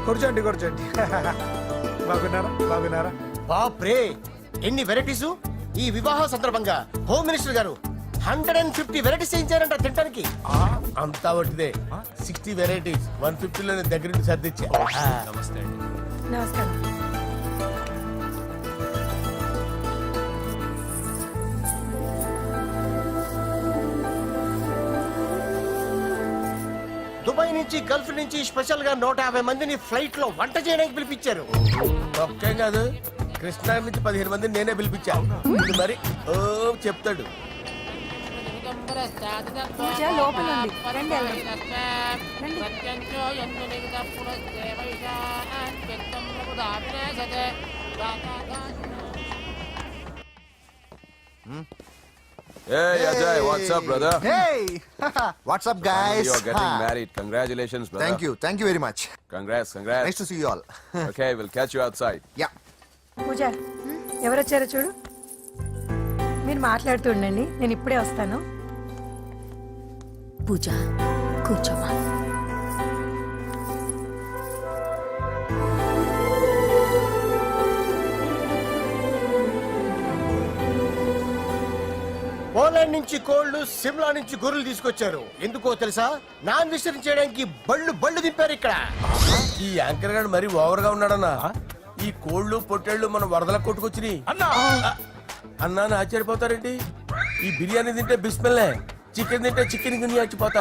కూర్చోండి కూర్చోండి. బాగున్నారా? బాప్రే, ఎన్ని వెరైటీస్! ఈ వివాహ సందర్భంగా హోమ్ మినిస్టర్ గారు 150 వెరైటీస్ చేయించారంట తినడానికి. అంతా ఒకటిదే, 60 వెరైటీస్ 150లో దగ్గర నుంచి సర్దిచ్చా. నమస్తే అండి. నమస్కారం. దుబాయ్ నుంచి గల్ఫ్ నుంచి స్పెషల్ గా 150 మందిని ఫ్లైట్ లో వంట చేయడానికి పిలిపించారు. ఒక్కేం కాదు, కృష్ణా నుంచి 15 మందిని నేనే పిలిపించా. ఇది మరి ఓ చెప్తాడు. పూజ లోపల ఉంది. రండి, వెళ్దాం. Hey Ajay, what's up, brother? Hey, what's up, guys? You're getting married. Congratulations, brother. Thank you very much. Congrats. Nice to see you all. Okay, we'll catch you outside. Yeah. పూజ, ఎవరొచ్చారో చూడు. మీరు మాట్లాడుతూ ఉండండి, నేను ఇప్పుడే వస్తాను. పూజ, కూర్చోమా. పోలాండ్ నుంచి కోళ్లు, సిమ్లా నుంచి గొర్రెలు తీసుకొచ్చారు. ఎందుకో తెలుసా? నాన్ వెజిటేరియన్ చేయడానికి బళ్ళు దింపారు ఇక్కడ. ఈ యాంకర్ గారు మరి ఓవర్ గా ఉన్నాడన్నా. ఈ కోళ్లు పొట్టేళ్లు మన వరదలకు కొట్టుకొచ్చినాయి అన్నా. ఆశ్చర్యపోతారేంటి? ఈ బిర్యానీ తింటే బిస్మిల్లే, చికెన్ తింటే చికెన్ గిన్నె చచ్చిపోతా.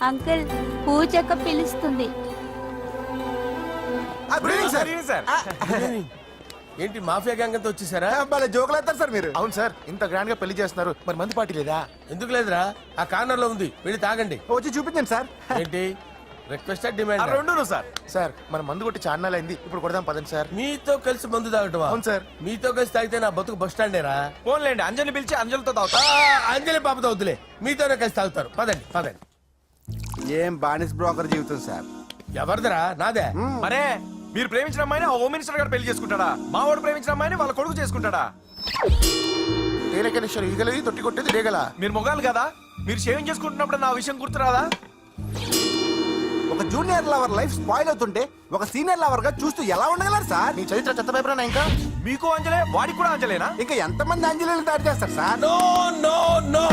అంకుల్, పూజక్క పిలుస్తుంది. ఏంటి మాఫియా గ్యాంగ్ అంతా వచ్చేసారా? జోకులు వేస్తారు సార్ మీరు. అవును సార్, ఇంత గ్రాండ్ గా పెళ్లి చేస్తున్నారు, మరి మంది పార్టీ లేదా? ఎందుకు లేదురా, ఆ కార్నర్ లో ఉంది, వెళ్ళి తాగండి. వచ్చి చూపించండి సార్. ఏంటి రిక్వెస్ట్ డిమాండ్? రెండు సార్. సార్ మన మందు కొట్టి చాన్నాలు అయింది, ఇప్పుడు కొడదాం పదండి సార్. మీతో కలిసి మందు తాగటం? అవును సార్. మీతో కలిసి తాగితే నా బతుకు బస్ స్టాండేరా? ఫోన్లేండి, అంజలి పిలిచి అంజలితో తాగుతా. అంజలి పాపతో వద్దులే, మీతోనే కలిసి తాగుతారు. పదండి. ఏం బానిస్ బ్రోకర్ జీవితం సార్. ఎవరిదిరా? నాదే. మరే మీరు ప్రేమించిన అమ్మాయిని హోమ్ మినిస్టర్ గారు పెళ్లి చేసుకుంటాడా? మా వాడు ప్రేమించిన అమ్మాయిని వాళ్ళ కొడుకు చేసుకుంటాడా? తేలికనేశ్వరు ఈగలది తొట్టి కొట్టేది డేగల. మీరు మొగాలు కదా, మీరు షేవింగ్ చేసుకుంటున్నప్పుడు నా విషయం గుర్తురాదా? ఒక జూనియర్ లవర్ లైఫ్ స్పాయిల్ అవుతుంటే ఒక సీనియర్ లవర్ గా చూస్తూ ఎలా ఉండగలరు సార్? నీ చరిత్ర చెత్త పేపరేనా? ఇంకా మీకు అంజలే, వాడికి కూడా అంజలేనా? ఇంకా ఎంతమంది అంజలిని తయారు చేస్తారు సార్? నో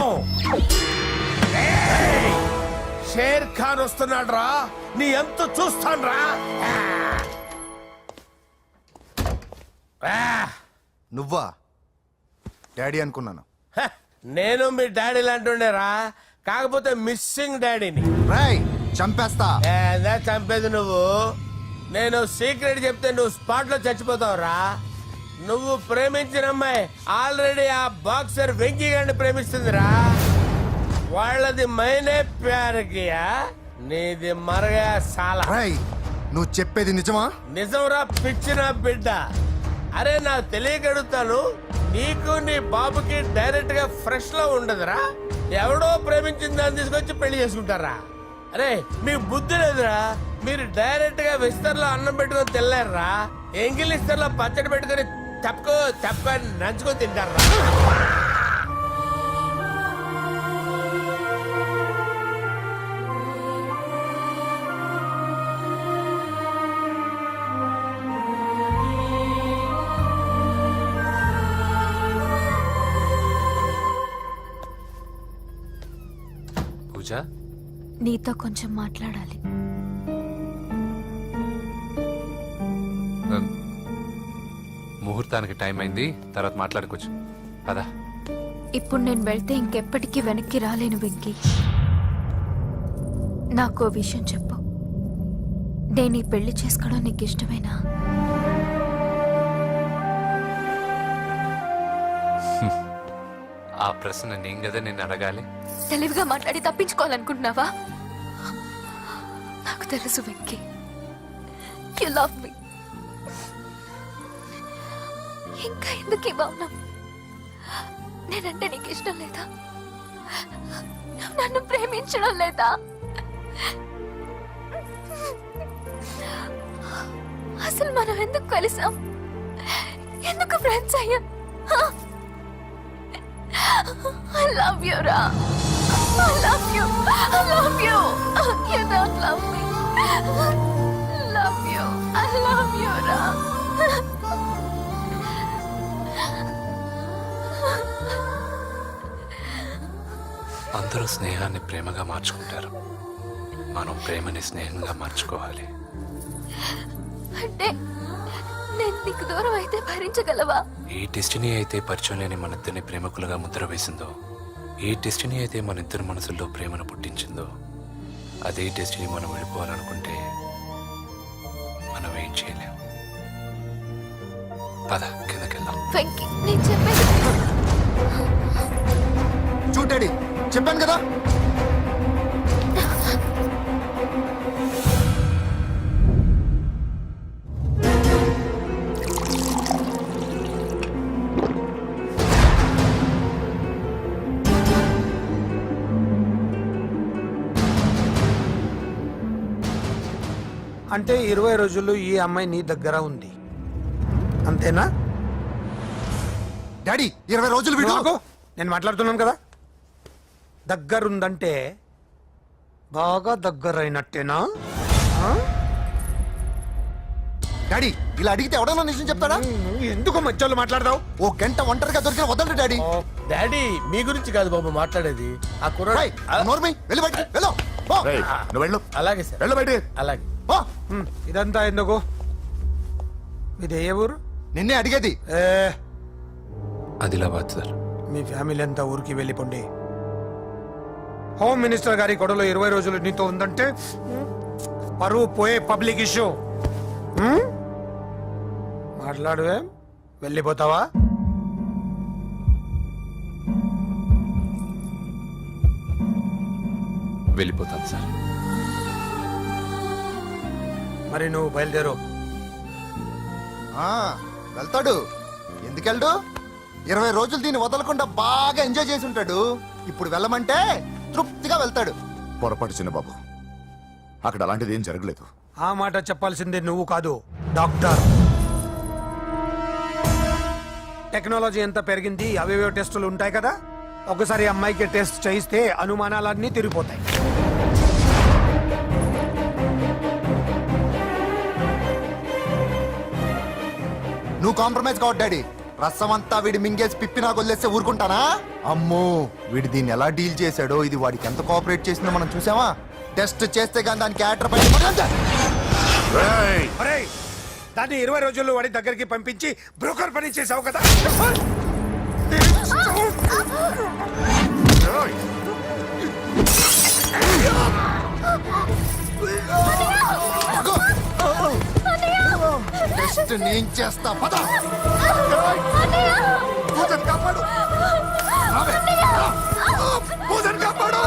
షేర్ ఖాన్ వస్తున్నాడు రా, నీ ఎంత చూస్తాను రా. నువ్వా డాడీ అనుకున్నాను. నేను మీ డాడీ లాంటి కాకపోతే మిస్సింగ్ డాడీని. రాయ్ చంపేస్తా. చంపేది నువ్వు. నేను సీక్రెట్ చెప్తే నువ్వు స్పాట్ లో చచ్చిపోతావురా. నువ్వు ప్రేమించిన అమ్మాయి ఆల్రెడీ ఆ బాక్సర్ వెంకీ గారిని ప్రేమిస్తుందిరా. వాళ్ళది మైనే ప్యార్ కియా, నీది మరగా సాలా. రాయ్ నువ్వు చెప్పేది నిజమా? నిజంరా పిచ్చిన బిడ్డ. అరే నాకు తెలియగడుగుతాను, నీకు నీ బాబుకి డైరెక్ట్ గా ఫ్రెష్ లో ఉండదురా. ఎవడో ప్రేమించిన దాన్ని తీసుకొచ్చి పెళ్లి చేసుకుంటారా? అరే మీకు బుద్ధి లేదురా. మీరు డైరెక్ట్ గా విస్తర్లో అన్నం పెట్టుకొని తినలేరురా. ఎంగిల్ ఇస్తర్లో పచ్చడి పెట్టుకొని తప్పుకో నంచుకొని తింటారా. పూజ, నీతో కొంచెం మాట్లాడాలి. ముహూర్తానికి టైం అయింది, తర్వాత మాట్లాడుకోవచ్చు. పదా. ఇప్పుడు నేను వెళ్తే ఇంకెప్పటికీ వెనక్కి రాలేను వెంకీ. నాకు ఓ విషయం చెప్పు. నేను ఈ పెళ్లి చేసుకోవడం నీకు ఇష్టమేనా? ఆ ప్రశ్న నేను కదా నిన్ను అడగాలి. తెలివిగా మాట్లాడి తప్పించుకోవాలనుకుంటున్నావా? నాకు తెలుసు వెంకీ, యు లవ్ మీ. ఇంకా ఎందుకు ఈ మౌనం? నేనంటే నీకు ఇష్టం లేదా? నన్ను ప్రేమించడం లేదా? అసలు మనం ఎందుకు కలిసాం? ఎందుకు ఫ్రెండ్స్ అయ్యాం? I love you, Ra. I love you. I love you. You don't love me. Love you. I love you, Ram. అందరూ స్నేహాన్ని ప్రేమగా మార్చుకుంటారు. మనం ప్రేమని స్నేహంగా మార్చుకోవాలి. అంటే నేను నీకు దూరం అయితే భరించగలవా? ఏ డెస్టినీ అయితే పరిచయం లేని మన ఇద్దరిని ప్రేమికులుగా ముద్ర వేసిందో, ఏ డెస్టినీ అయితే మన ఇద్దరి మనసుల్లో ప్రేమను పుట్టించిందో, అదే డెస్టినీ మనం వెళ్ళిపోవాలనుకుంటే మనం ఏం చేయలేం. పద కిందకెళ్దాం. వెంకీ, నేను చెప్పేది చూడండి, చెప్పాను కదా. అంటే 20 రోజుల్లో ఈ అమ్మాయి నీ దగ్గర ఉంది, అంతేనా? డాడీ 20 రోజులు నువ్వు వీడు ఆగు. నేను మాట్లాడుతున్నాను కదా. దగ్గరుందంటే బాగా దగ్గరైనట్టేనా? ఆ? డాడీ ఇలా అడిగితే ఎవడన్నా నిజం చెప్తాడా? నువ్వు ఎందుకు మధ్యలో మాట్లాడదావు? ఓ గంట ఒంటరిగా దొరికిన వదలరు డాడీ. డాడీ మీ గురించి కాదు బాబు మాట్లాడేది, ఆ కుర్రాడు. రేయ్, నోర్మి వెళ్ళి బయటికి వెళ్ళు. పో. నువ్వు వెళ్ళు, అలాగే సార్, వెళ్ళు బయటికి. అలాగే. పో. ఇదంతా ఎందుకు? ఇది ఏ ఊరు? నిన్నే అడిగేది. ఏ, ఆదిలాబాద్ సార్. మీ ఫ్యామిలీ అంతా ఊరికి వెళ్ళిపోండి. హోమ్ మినిస్టర్ గారి గొడవలో 20 రోజులు నీతో ఉందంటే పరువు పోయే పబ్లిక్ ఇష్యూ. మాట్లాడువే, వెళ్ళిపోతావా? వెళ్ళిపోతాను సార్. మరి నువ్వు బయలుదేరు. ఆ, వెళ్తాడు. ఎందుకెళ్ళడు? 20 రోజులు దీన్ని వదలకుండా బాగా ఎంజాయ్ చేసి ఉంటాడు. ఇప్పుడు వెళ్ళమంటే తృప్తిగా వెళ్తాడు. పొరపాటు చిన్న బాబు, అక్కడ అలాంటిది ఏం జరగలేదు. ఆ మాట చెప్పాల్సిందే నువ్వు కాదు, డాక్టర్. టెక్నాలజీ ఎంత పెరిగింది, అవేవో టెస్టులు ఉంటాయి కదా. ఒకసారి అమ్మాయికి టెస్ట్ చేయిస్తే అనుమానాలన్నీ తిరిగిపోతాయి. నువ్వు కాంప్రమైజ్ కావద్దు డాడీ. రసం అంతా వీడి మింగేసి పిప్పి నాకు వదిలేస్తే ఊరుకుంటానా? అమ్మో, వీడి దీన్ని ఎలా డీల్ చేశాడో, ఇది వాడికి ఎంత కోఆపరేట్ చేసిందో మనం చూసావా? టెస్ట్ చేస్తే కానీ దానికి యాటర్ పై అరే, దాన్ని 20 రోజుల్లో వాడి దగ్గరికి పంపించి బ్రోకర్ పని చేసావు కదా. టెస్ట్ నేను చేస్తా. పద. పూజను కాపాడు, పూజను కాపాడు.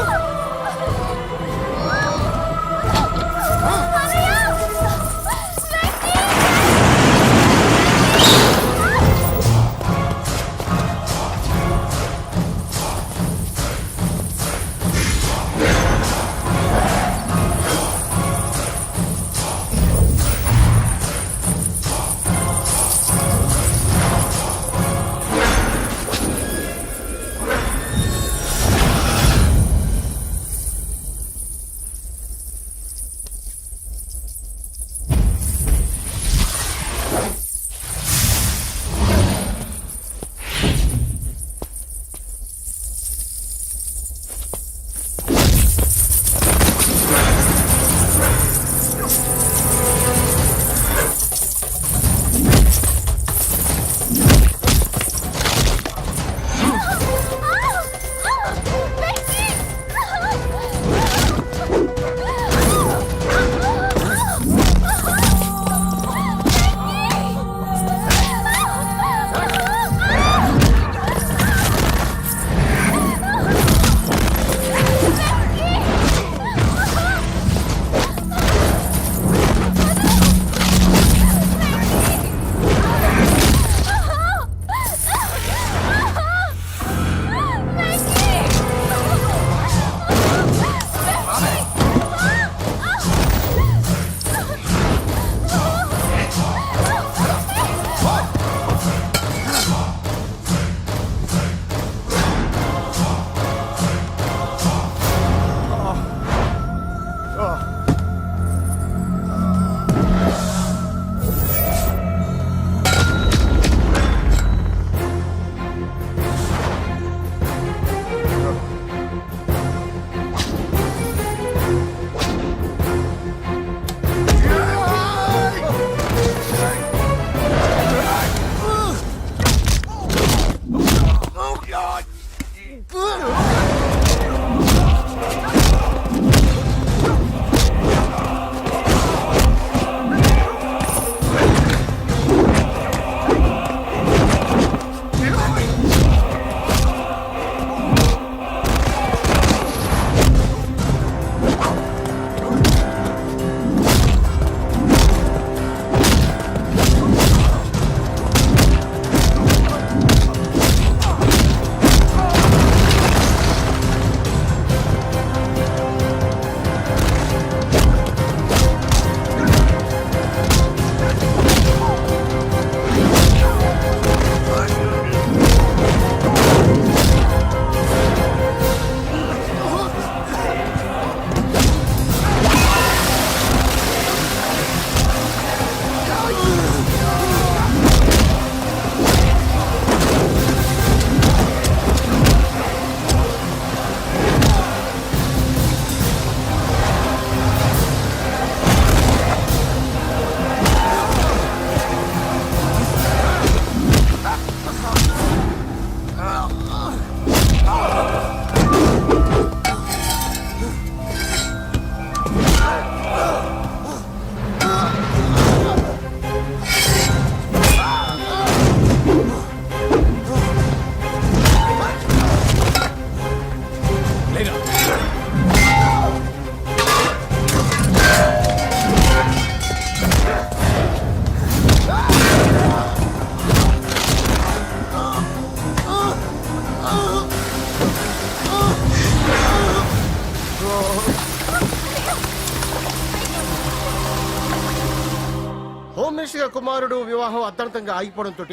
హోమ్ మినిస్టర్ గారి కుమారుడు వివాహం అర్థాంతంగా ఆగిపోవడంతో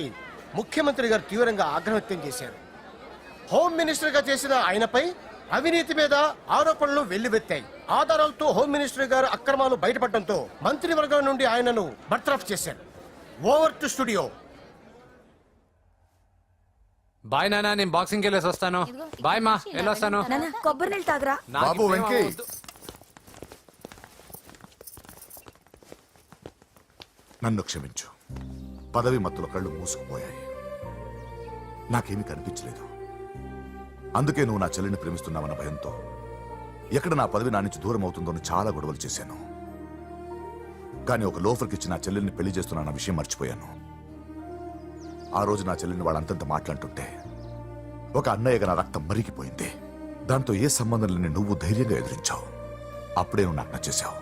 ముఖ్యమంత్రి గారు తీవ్రంగా ఆగ్రహం వ్యక్తం చేశారు. హోమ్ మినిస్టర్ గా చేసిన ఆయనపై అవినీతి మీద ఆరోపణలు వెల్లువెత్తాయి. ఆధారాలతో హోమ్ మినిస్టర్ గారు అక్రమాలు బయటపడడంతో మంత్రివర్గం నుండి ఆయనను బర్తరఫ్ చేశారు. Over to studio. బాయ్ నాన్న, నేను బాక్సింగ్ వెళ్ళేసి వస్తాను. బాయ్ మా, వెళ్ళొస్తాను. నాన్న కొబ్బరి నీళ్ళు తాగరా. బాబు వెంకీ, నన్ను క్షమించు. పదవి మత్తులో కళ్ళు మూసుకుపోయాయి. నాకేమీ కనిపించలేదు. అందుకే నువ్వు నా చెల్లిని ప్రేమిస్తున్నావన్న భయంతో ఎక్కడ నా పదవి నా నుంచి దూరం అవుతుందో చాలా గొడవలు చేశాను. కానీ ఒక లోఫర్కి ఇచ్చి నా చెల్లెల్ని పెళ్లి చేస్తున్నా విషయం మర్చిపోయాను. ఆ రోజు నా చెల్లిని వాళ్ళంతంత మాట్లాడుతుంటే ఒక అన్నయ్యగా నా రక్తం మరిగిపోయింది. దాంతో ఏ సంబంధం లేని నువ్వు ధైర్యంగా ఎదిరించావు. అప్పుడే నువ్వు నాకు నచ్చేశావు.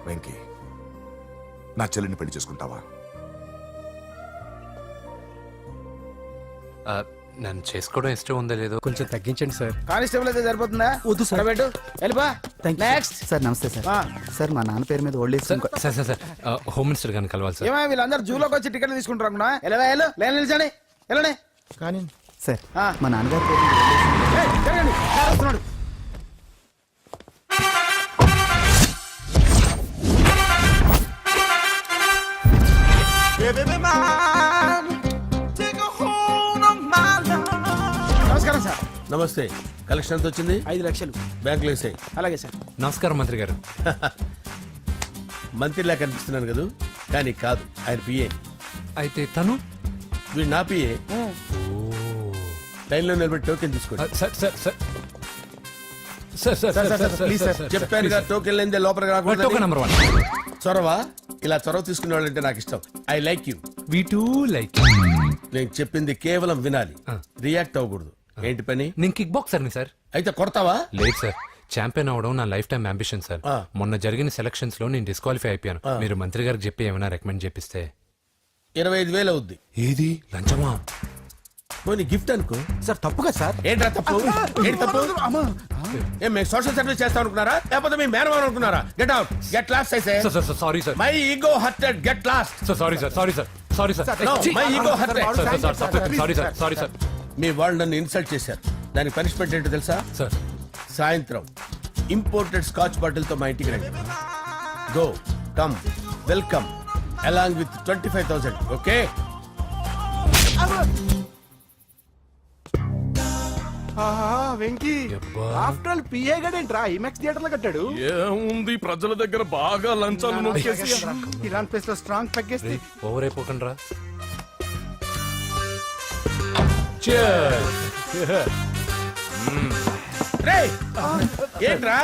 వెంకీ, నా చెల్లిని పెళ్లి చేసుకుంటావా? నన్ను చేసుకోవడం ఇష్టం ఉందో లేదో కొంచెం తగ్గించండి సార్. కానిస్టేబుల్ అయితే సరిపోతుందా? వద్దు సార్. పెట్టు, వెళ్ళిపా. నెక్స్ట్. సార్ నమస్తే సార్. సార్ మా నాన్న పేరు మీద old age sir sir sir sir home minister గారిని కలవాలి సార్. ఏమో వీళ్ళందరూ జూలోకి వచ్చి టికెట్లు తీసుకుంటారు. వెళ్ళు, లైన్ నిల్చండి, వెళ్ళండి. కానీ సార్ ఆ. మా నాన్నగారి పేరు మీద old age ఏయ్, జరగండి, సార్ వస్తున్నాడు. నమస్కారం సార్. నమస్తే. కలెక్షన్ ఎంత వచ్చింది? 5 లక్షలు. బ్యాంకులో వేసాయి. అలాగే సార్. నమస్కారం మంత్రి గారు. మంత్రిలా కనిపిస్తున్నాను కదా, కానీ కాదు, ఆయన పిఏ. అయితే తను వీడు నా పిఏ. లైన్లో నిలబెట్టి టోకెన్ తీసుకోండి. Sir sir sir sir sir sir sir please sir. చెప్పాను కదా, టోకెన్ లేనిదే లోపలికి టోకెన్ రాకూడదు. నెంబర్ 1. చొరవ, ఇలా చొరవ తీసుకునే వాళ్ళంటే నాకు ఇష్టం. I like you. We two like. నేను చెప్పింది కేవలం వినాలి, రియాక్ట్ అవ్వకూడదు. ఏంటి పని? నేను కిక్ బాక్సర్ని సార్. అయితే కొడతావా? లేదు సార్, ఛాంపియన్ అవడం నా లైఫ్ టైం అంబిషన్ సార్. మొన్న జరిగిన సెలక్షన్స్ లో నేను డిస్క్వాలిఫై అయిపోయాను. మీరు మంత్రి గారికి చెప్పి ఏమైనా రికమెండ్ చేపిస్తే. 25,000 అవుద్ది. ఏది లంచమా? పోనీ గిఫ్ట్ అనుకో. సార్ తప్పుగా సార్. ఏంట్రా తప్పు? ఏంటి తప్పు? ఏం మేము సోషల్ సర్వీస్ చేస్తాం అనుకున్నారా, లేకపోతే మీ మేనమాన్ అనుకున్నారా? Get out, get lost. అయితే sir sir sorry sir. My ego hurted, get lost. Sir sorry sir, sorry sir, sorry sir. No, my ego hurt. Sorry sir, sorry sir. మీ వాళ్ళు నన్ను ఇన్సల్ట్ చేశారు. దానికి పనిష్మెంట్ ఏంటో తెలుసా? సార్ సాయంత్రం imported scotch bottle తో మా ఇంటికి రండి. Go come welcome along with 25,000. Okay Venky యబ్బా. ఆఫ్టర్ ఆల్ పిఏ గడేంట్రా ఇమెక్స్ థియేటర్ లో కట్టాడు ఏముంది ప్రజల దగ్గర బాగా లంచాలు నొక్కేసి ఇరాన్ ప్లేస్ లో స్ట్రాంగ్ తగ్గేస్తే ఓవర్ అయిపోకండి రా. రేయ్ ఏంట్రా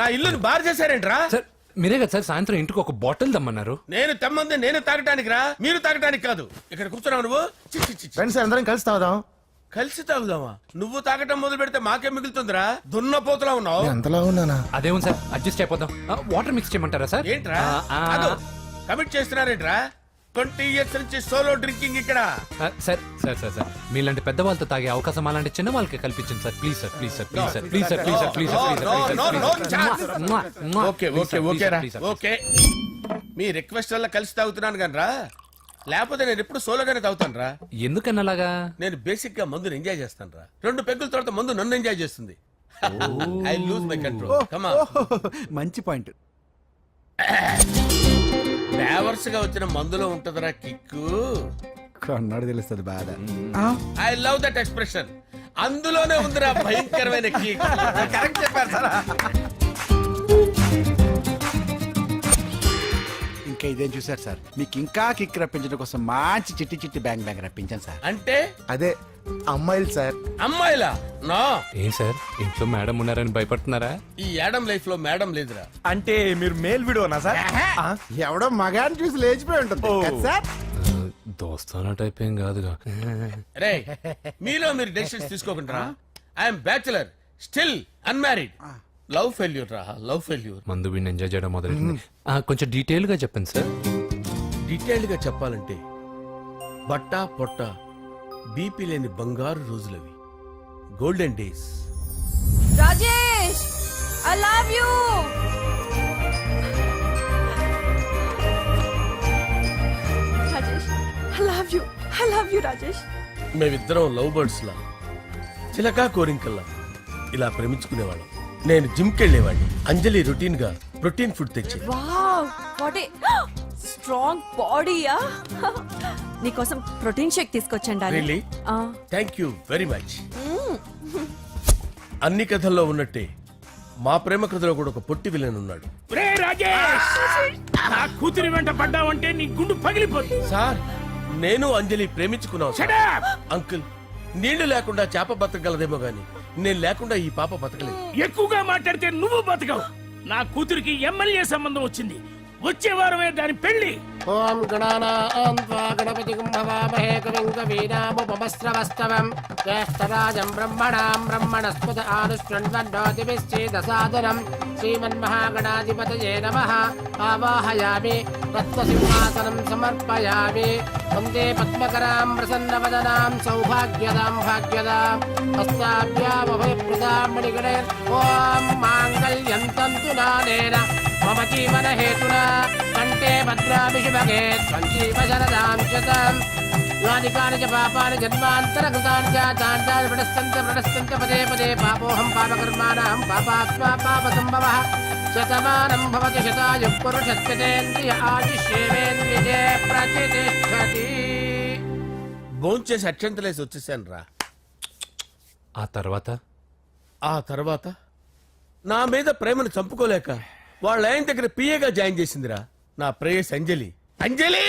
నా ఇల్లుని బార్ చేశారేంట్రా? సార్ మీరే కదా సార్ సాయంత్రం ఇంటికి ఒక బాటిల్ దమ్మన్నారు. నేను తెమ్మంది నేను తాగటానికి రా, మీరు తాగటానికి కాదు. ఇక్కడ కూర్చున్నావు నువ్వు. చి, చి, చి, చి. ఫ్రెండ్స్ అందరం కలిసి తాగుదాం. కలిసి తాగుదామా? నువ్వు తాగటం మొదలు పెడితే మాకేం మిగులుతుందిరా? దున్నపోతులా ఉన్నావు. ఎంతలా ఉన్నానా? అదేమో సార్ అడ్జస్ట్ అయిపోదాం. వాటర్ మిక్స్ చేయమంటారా సార్? ఏంట్రా ఆ, కమిట్ చేస్తున్నారేంట్రా? 20 years నుంచి సోలో డ్రింకింగ్ ఇక్కడ. సార్ సార్ సార్ సార్ మీలాంటి పెద్ద వాళ్ళతో తాగే అవకాశం అలాంటి చిన్న వాళ్ళకి కల్పించండి sir. Please sir please sir please sir please sir please sir please sir okay okay okay రా ఓకే. మీ రిక్వెస్ట్ వల్ల కలిసి తాగుతున్నాను కానీ రా, లేకపోతే నేను ఎప్పుడు సోలోగానే తాగుతాను రా. ఎందుకన్నా అలాగా? నేను బేసిక్ గా మందుని ఎంజాయ్ చేస్తాను రా. 2 పెగ్గుల తర్వాత మందు నన్ను ఎంజాయ్ చేస్తుంది. I lose my control. Come on. మంచి పాయింట్. ఫ్లేవర్స్ గా వచ్చిన మందులో ఉంటదరా కిక్కు. కన్నాడు తెలుస్తుంది బాధ. I love that expression. అందులోనే ఉందిరా భయంకరమైన కిక్. కరెక్ట్ చెప్పారు సార్. ఇంకా ఇదేం చూసారు సార్, మీకు ఇంకా కిక్ రప్పించడం కోసం మంచి చిట్టి చిట్టి బ్యాంగ్ బ్యాంగ్ రప్పించాను సార్. అంటే అదే అమ్మాయిలు సార్. అమ్మాయిలా? నా ఏం సార్ ఇంట్లో మేడం ఉన్నారని భయపడుతున్నారా? ఈ యాడమ్ లైఫ్ లో మేడం లేదురా. అంటే మీరు మేల్ వీడియోనా సార్? ఎవడో మగాన్ని చూసి లేచిపోయి ఉంటుంది కదా సార్. దోస్తానా టైప్ ఏం కాదుగా. రే మీలో మీరు డెసిషన్స్ తీసుకోకుండా. I'm bachelor still unmarried. Love failure రా, లవ్ ఫెయిల్యూర్. మందు వీడిని ఎంజాయ్ చేయడం మొదలైంది. కొంచెం డీటెయిల్ గా చెప్పండి సార్. డీటెయిల్డ్ గా చెప్పాలంటే బట్టా పొట్ట బీపీ లేని బంగారు రోజులవి, golden days. Rajesh, I love you. Rajesh, I love you. I love you, Rajesh. మేమిద్దరం లవ్ బర్డ్స్ లా, చిలకా కోరింకల్లా ఇలా ప్రేమించుకునేవాళ్ళం. నేను జిమ్ కెళ్ళేవాడిని, అంజలి రొటీన్ గా ప్రోటీన్ ఫుడ్ తెచ్చి. వావ్, వాట్ ఏ స్ట్రాంగ్ బాడీయా. నీకోసం ప్రోటీన్ షేక్ తీసుకొచ్చండి. Really? Thank you very much. అన్ని కథల్లో ఉన్నట్టే మా ప్రేమ కథలో కూడా ఒక పొట్టి విలన్ ఉన్నాడు. కూతురి వెంట పడ్డావంటే నీ గుండు పగిలిపోతుంది. సార్ నేను అంజలి ప్రేమించుకున్నాను. అంకుల్ నీళ్లు లేకుండా చేప బతకగలదేమో గాని నేను లేకుండా ఈ పాప బతకలేదు. ఎక్కువగా మాట్లాడితే నువ్వు బతకవు. నా కూతురికి ఎమ్మెల్యే సంబంధం వచ్చింది. వచ్చే వారమే దాని పెళ్లి. ఓం గణానాం త్వా గణపతిం భవామహే కవిం కవీనాముపమస్రవస్తవం జ్యేష్ఠరాజం బ్రహ్మణాం బ్రహ్మణస్పద ఆనుష్ఠ్వన్నోతిభిశ్చేదసాదనం శ్రీమన్మహాగణాధిపతయే నమః. ఆవాహయామి తత్వసింహాసనం సమర్పయామి. వందే పద్మకరాం ప్రసన్నవదనాం సౌభాగ్యదాం భాగ్యదాం హస్తాభ్యామభయప్రదాం మణిగణైర్. ఓం మాంగళ్యం తంతు నానేన మమ జీవన హేతునా కంటే భద్రామి శుభగే సంజీవ శరదాం శతం. యాని కాని చ పాపాని జన్మాంతరకృతాని చాతాని ప్రణశ్యంత పదే పదే పాపోహం పాపకర్మాణం పాపాత్మా పాపసంభవః. శతమానం భవతి శతాయు పురుషస్యతేంద్రియ ఆయుష్యేవేంద్రియే ప్రతిష్టతి. భోంచేసి అక్షంతలేసి వచ్చేసాను రా. ఆ తర్వాత నా మీద ప్రేమను చంపుకోలేక వాళ్ళ ఆయన దగ్గర పిఏగా జాయిన్ చేసిందిరా నా ప్రేయస్ అంజలి. అంజలి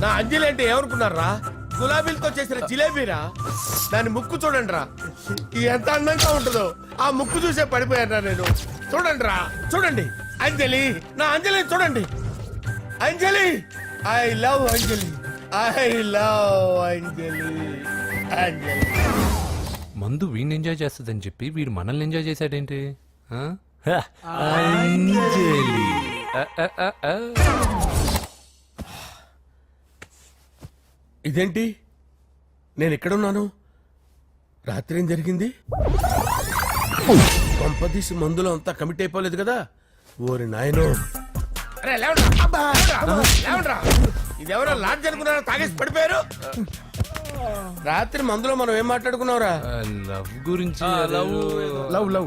నా అంజలి అంటే ఏమనుకున్నారా? గులాబీలతో చేసిన జిలేబీరా. దాని ముక్కు చూడండి రా, ఎంత అందంగా ఉంటుందో. ఆ ముక్కు చూసే పడిపోయారా నేను. చూడండి రా, చూడండి అంజలి, నా అంజలి చూడండి. Anjali, I love Anjali, I love Anjali. Anjali మందు వీడిని ఎంజాయ్ చేస్తుందని చెప్పి వీడు మనల్ని ఎంజాయ్ చేశాడేంటి? ఆ? హ, అంజలి. ఇదేంటి నేను ఎక్కడున్నాను? రాత్రి ఏం జరిగింది? కొంపదీసి మందులో అంతా కమిట్ అయిపోలేదు కదా? ఓరి నాయనో. అరే లేవండ్రా, లేవండ్రా. ఇదెవరో లాడ్జ్ అనుకున్నారో తాగేసి పడిపోయారు. రాత్రి మందులో మనం ఏం మాట్లాడుకున్నావురా? లవ్ గురించి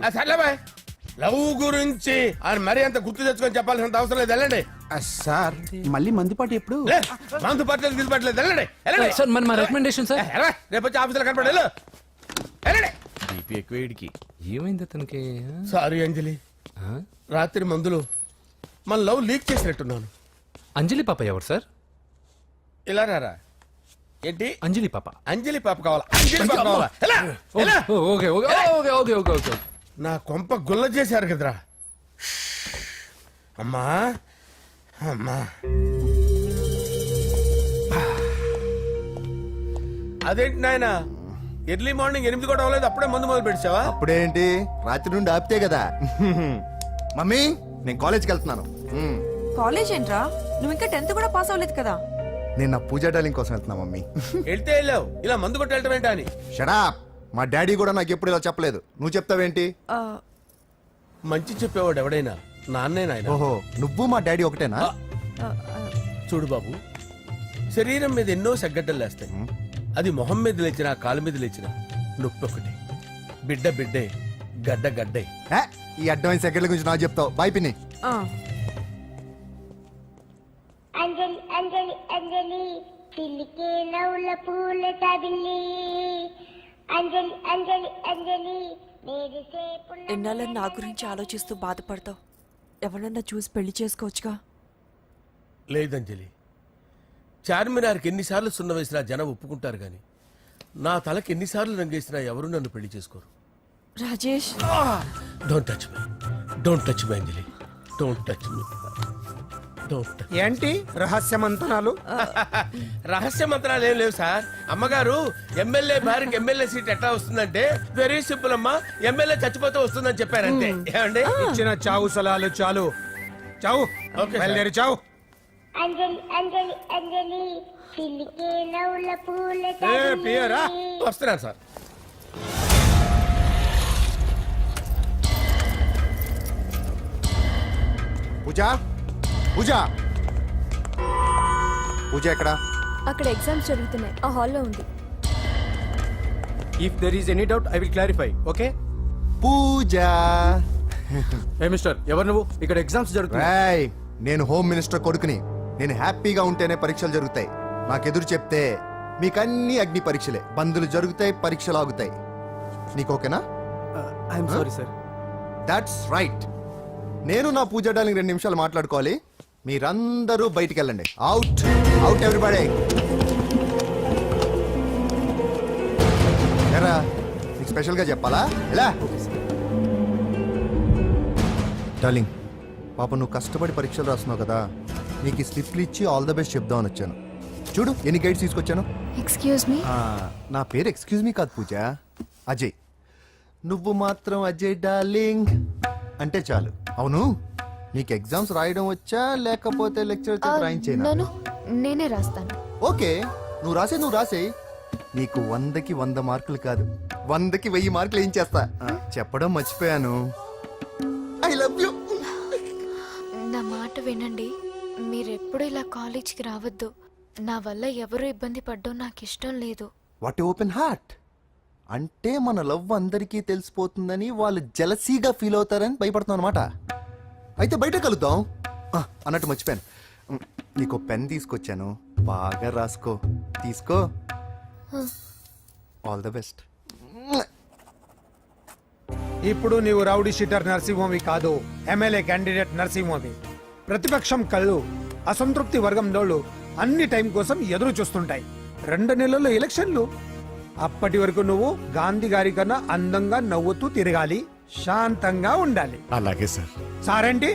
ఆ, సర్లే బాయ్. లవ్ గురించి ఆయన మరీ అంత గుర్తు తెచ్చుకొని చెప్పాల్సినంత అవసరం లేదు. వెళ్ళండి. సార్ మళ్ళీ మందుపాటి ఎప్పుడు? లే, మందు పట్టలేదు గిల్లు పట్టలేదు. వెళ్ళండి వెళ్ళండి. సార్ మరి మా రికమెండేషన్ సార్. ఎలా? రేపు వచ్చి ఆఫీసులో కనపడి వెళ్ళు. వెళ్ళండి. బీపీ ఎక్కువ వీడికి. ఏమైంది అతనికి? సారీ అంజలి, రాత్రి మందులో మన లవ్ లీక్ చేసినట్టున్నాను. అంజలి పాప ఎవరు సార్? ఇలా రారా. ఏంటి? అంజలి పాప. అంజలి పాప కావాలా? అంజలి పాప కావాలా? ఎలా? ఎలా? Okay okay okay okay okay okay. నా కొంప గుల్ల చేశారు కదరా. అమ్మా అమ్మా, అదేంటి నాయన ఎర్లీ మార్నింగ్ 8 కూడా అవ్వలేదు, అప్పుడే మందు మొదలు పెడిచావా? అప్పుడేంటి, రాత్రి నుండి ఆపితే కదా. మమ్మీ నేను కాలేజ్కి వెళ్తున్నాను. కాలేజ్ ఏంట్రా? నువ్వు ఇంకా 10th కూడా పాస్ అవ్వలేదు కదా. నేను నా పూజా డాలింగ్ కోసం వెళ్తున్నా మమ్మీ. వెళ్తే వెళ్ళావు, ఇలా మందు కొట్టి వెళ్ళటం ఏంటా అని. షడాప్. మా డాడీ కూడా నాకు ఎప్పుడు ఇలా చెప్పలేదు. నువ్వు చెప్తావేంటి? మంచి చెప్పేవాడు ఎవడైనా నాన్నే నాయన. ఓహో, నువ్వు మా డాడీ ఒకటేనా? చూడు బాబు, శరీరం మీద ఎన్నో సగ్గడ్డలు లేస్తాయి. అది మొహం మీద లేచినా కాలు మీద లేచినా నొప్పి ఒకటి. బిడ్డ బిడ్డే, గడ్డ గడ్డే. ఏ, ఈ అడ్వాన్స్ సెకండ్ల గురించి నాకు చెప్తావు. బాయ్ పిన్ని. అంజలి అంజలి అంజలి పిల్లికే నవ్వుల పూల తబిల్లి. అంజలి అంజలి అంజలి ఎన్నాళ్ళని నా గురించి ఆలోచిస్తూ బాధపడతావు? ఎవరన్నా చూసి పెళ్లి చేసుకోవచ్చుగా. లేదంజలి, చార్మినార్కి ఎన్నిసార్లు సున్న వేసినా జనం ఒప్పుకుంటారు గాని నా తలకి ఎన్నిసార్లు రంగేసినా ఎవరు నన్ను పెళ్లి చేసుకోరు. Rajesh, don't touch me, don't touch me Anjali, don't touch me, don't touch. ఏంటి రహస్య మంతనాలు? రహస్య మంత్రాలు ఏం లేవు సార్. అమ్మగారు ఎమ్మెల్యే భార్యకి ఎమ్మెల్యే సీట్ ఎట్లా వస్తుందంటే వెరీ సింపుల్ అమ్మా, ఎమ్మెల్యే చచ్చిపోతే వస్తుందని చెప్పారంటే. ఏమండి? ఇచ్చిన చావు సలాలు చాలు. చావు. Okay sir. బయలుదేరి చావు. అంజలి అంజలి అంజలి పిల్లికే నవ్వుల పూల ఏ పియరా? వస్తున్నాను సార్. పూజ, పూజ, పూజ ఎక్కడ? అక్కడ ఎగ్జామ్స్ జరుగుతున్నాయి, ఆ హాల్లో ఉంది. If there is any doubt I will clarify. Okay Pooja. ఏ మిస్టర్, ఎవరు నువ్వు? ఇక్కడ ఎగ్జామ్స్ జరుగుతున్నాయి. రేయ్, నేను హోమ్ మినిస్టర్ కొడుకుని. నేను హ్యాపీగా ఉంటేనే పరీక్షలు జరుగుతాయి. నాకెదురు చెప్తే మీకన్నీ అగ్ని పరీక్షలే. బందులు జరుగుతాయి, పరీక్షలు ఆగుతాయి. నీకు ఓకేనా? I'm sorry sir. That's right. నేను నా పూజ డాలింగ్ 2 నిమిషాలు మాట్లాడుకోవాలి. మీరందరూ బయటికి వెళ్ళండి. Out out everybody. ఎరా, నీకు స్పెషల్గా చెప్పాలా? ఎలా డార్లింగ్, పాప నువ్వు కష్టపడి పరీక్షలు రాస్తున్నావు కదా, నీకు ఈ స్లిప్లు ఇచ్చి ఆల్ ద బెస్ట్ చెప్దామని వచ్చాను. చూడు ఎన్ని గైడ్స్ తీసుకొచ్చాను. Excuse me. నా పేరు ఎక్స్క్యూజ్ మీ కాదు పూజ, అజయ్. నువ్వు మాత్రం అజయ్ డార్లింగ్ అంటే చాలు. అవును, నీకు ఎగ్జామ్స్ రాయడం వచ్చా లేకపోతే లెక్చర్ రాయించేనా? నేనే రాస్తాను. ఓకే, నువ్వు రాసే. నీకు 100కి 100 మార్కులు కాదు, 100కి 1000 మార్కులు ఏం చేస్తా. చెప్పడం మర్చిపోయాను. I love you. నా మాట వినండి, మీరెప్పుడు ఇలా కాలేజ్కి రావద్దు. నా వల్ల ఎవరు ఇబ్బంది పడ్డం నాకు ఇష్టం లేదు. What open heart. అంటే మన లవ్ అందరికీ తెలిసిపోతుందని వాళ్ళు జలసీగా ఫీల్ అవుతారని భయపడుతున్నాం అనమాట. అయితే బయట కలుద్దాం. అన్నట్టు మర్చిపోయాను, నీకు పెన్ తీసుకొచ్చాను, బాగా రాసుకో. తీసుకో. All the best. ఇప్పుడు నీవు రౌడీ షీటర్ నరసింహవి కాదు, ఎమ్మెల్యే క్యాండిడేట్ నరసింహవి. ప్రతిపక్షం కళ్ళు, అసంతృప్తి వర్గంలోళ్ళు అన్ని టైం కోసం ఎదురు చూస్తుంటాయి. 2 నెలల్లో ఎలక్షన్లు. అప్పటి వరకు నువ్వు గాంధీ గారి కన్నా అందంగా నవ్వుతూ తిరగాలి, శాంతంగా ఉండాలి. అలాగే సార్. సారేంటి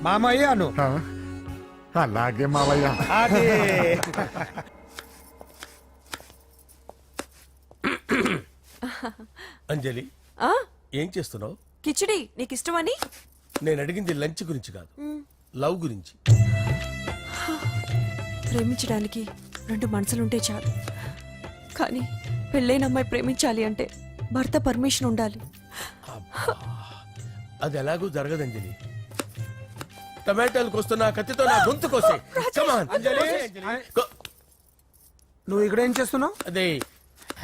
మామయ్య అను. అలాగే మావయ్య. అదే. అంజలి, ఏం చేస్తున్నావు? కిచిడి నీకు ఇష్టమని. నేను అడిగింది లంచ్ గురించి కాదు, లవ్ గురించి. ప్రేమించడానికి 2 మనసులుంటే చాలు, కానీ పెళ్ళైన అమ్మాయి ప్రేమించాలి అంటే భర్త పర్మిషన్ ఉండాలి. అది ఎలాగూ జరగదు అంజలి. టమాటాలు కోస్తున్నా కత్తితో నా గొంతు కోసే. అంజలి, నువ్వు ఇక్కడ ఏం చేస్తున్నావు? అదే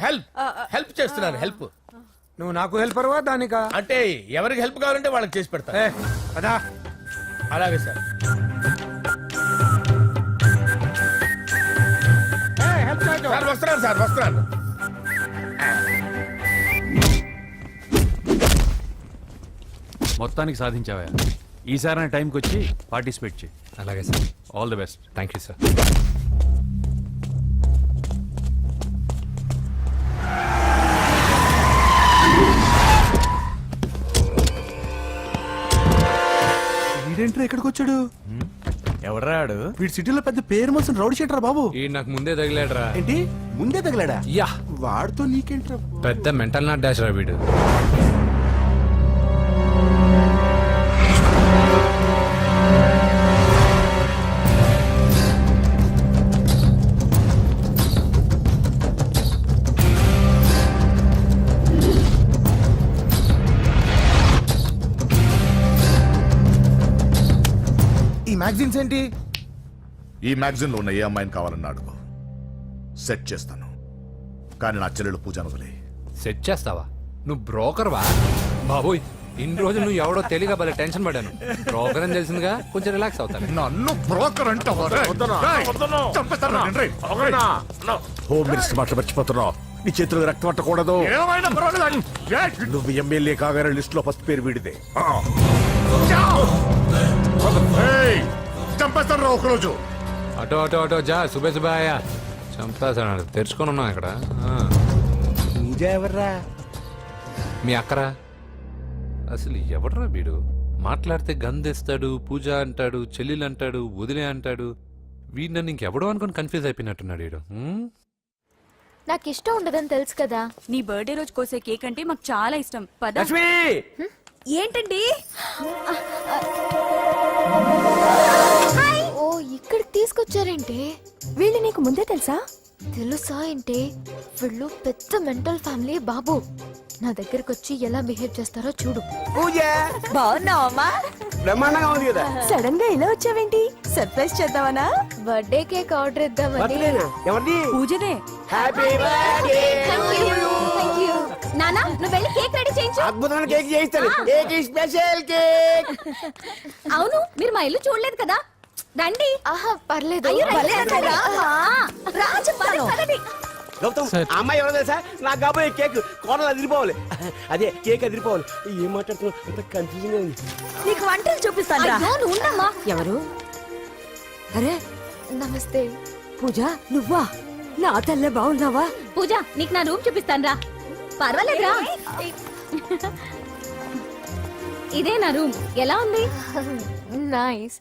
హెల్ప్ హెల్ప్ చేస్తున్నాను హెల్ప్. నువ్వు నాకు హెల్పర్వా దానికా? అంటే ఎవరికి హెల్ప్ కావాలంటే వాళ్ళకి చేసి పెడతా. ఏ, పదా. అలాగే సార్. సార్ వస్తున్నాను సార్ వస్తున్నాను. మొత్తానికి సాధించావా? ఈసారి టైంకి వచ్చి పార్టిసిపేట్ చేయి. అలాగే sir. All the best. Thank you sir. వీడేంట్రా ఎక్కడికి వచ్చాడు? ఎవడ్రాడు? వీడి సిటీలో పెద్ద పేరు మోసిన రౌడీ షీటరా బాబు. ఈ నాకు ముందే తగిలాడరా. ఏంటి ముందే తగిలాడా? యా, వాడితో నీకేంట్రా? పెద్ద మెంటల్ నాట్ డాష్ రా వీడు. ఈ మ్యాగజైన్స్ ఏంటి? ఈ మ్యాగజైన్ లో ఉన్న ఏ అమ్మాయిని కావాలన్నా అడుగు, సెట్ చేస్తాను. కానీ నా చెల్లెలు పూజను వదిలే. సెట్ చేస్తావా? నువ్వు బ్రోకర్ వా? బాబోయ్, ఇన్ని రోజులు నువ్వు ఎవడో తెలియక భలే టెన్షన్ పడ్డాను. బ్రోకర్ అని తెలిసిందిగా కొంచెం రిలాక్స్ అవుతాను. నన్ను బ్రోకర్ అంటావా? హోమ్ మినిస్టర్ మాటలు మర్చిపోతున్నావు. నీ చేతులకు రక్తం పట్టకూడదు. నువ్వు ఎమ్మెల్యే కాగానే లిస్ట్ లో ఫస్ట్ పేరు వీడిదే. చంపేస్తాను ఒకరోజు. అటో అటో అటో జా, సుబే సుబాయా. చంపేస్తాడు. తెరుచుకొని ఉన్నాం ఇక్కడ. పూజ ఎవర్రా? మీ అక్కరా? అసలు ఎవడరా వీడు? మాట్లాడితే గంధేస్తాడు, పూజ అంటాడు, చెల్లెలు అంటాడు, వదిలే అంటాడు. వీడు నన్ను ఇంకెవడో అనుకుని కన్ఫ్యూజ్ అయిపోయినట్టున్నాడు వీడు. నాకు ఇష్టం ఉండదని తెలుసు కదా. నీ బర్త్డే రోజు కోసే కేక్ అంటే మాకు చాలా ఇష్టం. పద. ఏంటండి? ఓ, ఇక్కడికి తీసుకొచ్చారేంటే? వీళ్ళు నీకు ముందే తెలుసా? తెలుసా ఏంటే? వీళ్ళు పెద్ద మెంటల్ ఫ్యామిలీ బాబు. నా దగ్గరకు వచ్చి ఎలా బిహేవ్ చేస్తారో చూడు. పూజ బాగున్నావమ్మా? బ్రహ్మాండంగా ఉంది కదా. సడన్ గా ఇలా వచ్చావేంటి? సర్ప్రైజ్ చేద్దామనా? బర్త్డే కేక్ ఆర్డర్ ఇద్దామని. ఎవరిది? పూజనే. Happy birthday. Thank you. నానా, నువ్వు వెళ్ళి కేక్ రెడీ చేయించు. అద్భుతమైన కేక్ చేయిస్తాను. Cake special cake. అవును, మీరు మా ఇల్లు చూడలేదు కదా. రండి. ఆహా, పర్లేదు. గౌతమ్, ఆ అమ్మాయి ఎవరో తెలుసా? నాకు కాబోయే కేక్ కోడలు అదిరిపోవాలి. అదే కేక్ అదిరిపోవాలి. ఏం మాట్లాడుతున్నావు? అంత కన్ఫ్యూజన్ ఉంది. నీకు వంటలు చూపిస్తాను. ఉండమ్మా. ఎవరు? అరే నమస్తే. పూజ, నువ్వా? నా తల్లే బాగున్నావా? పూజ, నీకు నా రూమ్ చూపిస్తాను రా. పర్వాలేదురా. ఇదే నా రూమ్. ఎలా ఉంది? నైస్.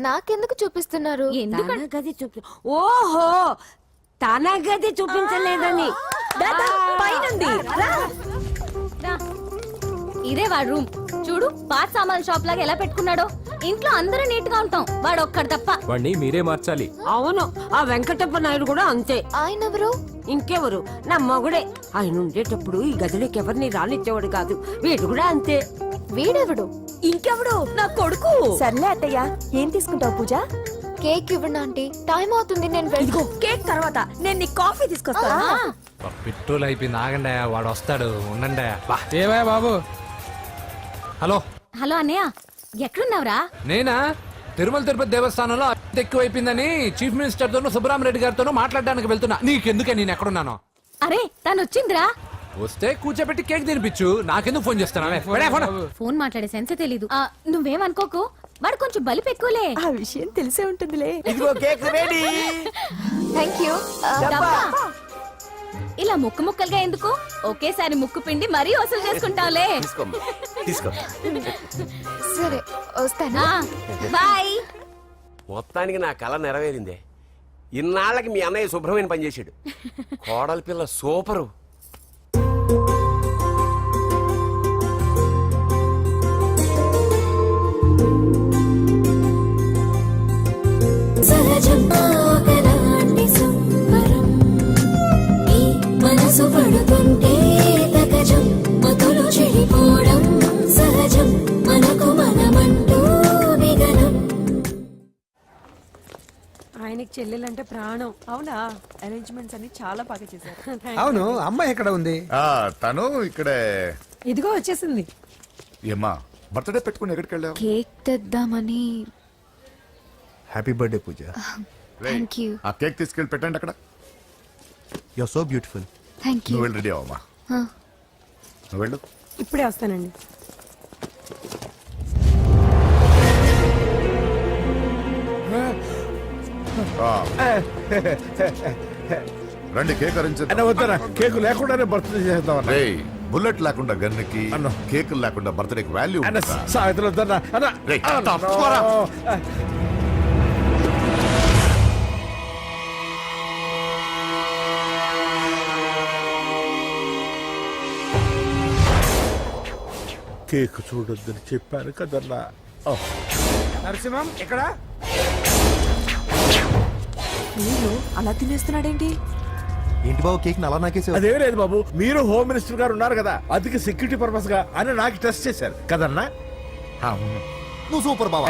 నాకెందుకు చూపిస్తున్నారు? ఎందుకంటే గది చూపి. ఓహో, తన గది చూపించలేదని. పైనుంది. ఇదే వాడు రూమ్. చూడు, పాత సామాన్ షాప్ లాగా ఎలా పెట్టుకున్నాడో. ఇంట్లో అందరూ నీట్ గా ఉంటాం, వాడు ఒక్కడు తప్ప. వాడిని మీరే మార్చాలి. అవును, ఆ వెంకటప్ప నాయుడు కూడా అంతే. ఆయన ఎవరు? ఇంకెవరు? నా మగుడే. ఆయన ఉండేటప్పుడు ఈ గదిలోకి ఎవరిని రానిచ్చేవాడు కాదు. వీడు కూడా అంతే. వీడెవడు? ఇంకెవడు? నా కొడుకు. సర్లే అత్తయ్య, ఏం తీసుకుంటావు పూజ? కేక్ ఇవ్వండి ఆంటీ, టైం అవుతుంది. నేను వెళ్ళి కేక్ తర్వాత నేను నీ కాఫీ తీసుకొస్తాను. పెట్రోల్ అయిపోయింది. ఆగండి, వాడు వస్తాడు. ఉండండి. ఏవా బాబు. హలో హలో అన్నయ్య, ఎక్కడున్నావురా? నేనా? తిరుమల తిరుపతి దేవస్థానంలో అత్యంత ఎక్కువైపోయిందని చీఫ్ మినిస్టర్ తోనూ సుబ్బరామరెడ్డి గారితోనూ మాట్లాడడానికి వెళ్తున్నా. నీకెందుకే నేను ఎక్కడున్నాను? అరే, తను వచ్చిందిరా. వస్తే కూర్చోబెట్టి కేక్ తినిపించు. నాకెందుకు ఫోన్ చేస్తానా? ఫోన్ మాట్లాడే సెన్సే తెలీదు. నువ్వేమనుకోకు, వాడు కొంచెం బలిపు ఎక్కువలే. ఆ విషయం తెలిసే ఉంటుందిలే. ఇదిగో కేక్ రెడీ. Thank you. ఇలా ముక్కు ముక్కలుగా ఎందుకు? ఒకేసారి ముక్కు పిండి మరీ వసూలు చేసుకుంటావులే. తీసుకో. సరే, వస్తానా? బాయ్. మొత్తానికి నా కళ నెరవేరిందే. ఇన్నాళ్ళకి మీ అన్నయ్య శుభ్రమైన పని చేశాడు. కోడలి పిల్ల సూపరు. మనసు పడుతుంటే తగజం మతులు చెడిపోవడం సహజం మనకు మనమంటూ విగనం. ఆయన ఆయనకి చెల్లెలంటే ప్రాణం అవునా అరేంజ్మెంట్స్ అన్ని చాలా బాగా చేశారు. అవును అమ్మాయి ఎక్కడ ఉంది? తను ఇక్కడే. ఇదిగో వచ్చేసింది. ఏమ్మా బర్త్డే పెట్టుకుని ఎక్కడికి వెళ్ళావు? కేక్ తెద్దామని. Happy birthday Pooja. Thank you. ఆ కేక్ తీసుకెళ్ళి పెట్టండి అక్కడ. You are so beautiful. Thank you. నువ్వు వెళ్ళి రెడీ అవమ్మా. నువ్వు వెళ్ళు. ఇప్పుడే వస్తానండి. రండి కేక్ అరించండి. వద్దరా కేకు లేకుండానే బర్త్డే చేద్దాం. రేయ్, బుల్లెట్ లేకుండా గన్నుకి, కేక్ లేకుండా బర్త్డేకి వాల్యూ సాయంత్రం వద్దన్నా. కేక్ చూడొద్దని చెప్పాను కదన్నా. నరసింహం ఎక్కడ? అలా తినేస్తున్నాడేంటి? ఏంటి బాబు కేక్ అలా నాకేసావు? అదే లేదు బాబు, మీరు హోమ్ మినిస్టర్ గారు ఉన్నారు కదా, అందుకే సెక్యూరిటీ పర్పస్ గా అని నాకు టెస్ట్ చేశారు కదన్నా. నువ్వు సూపర్ బాబా.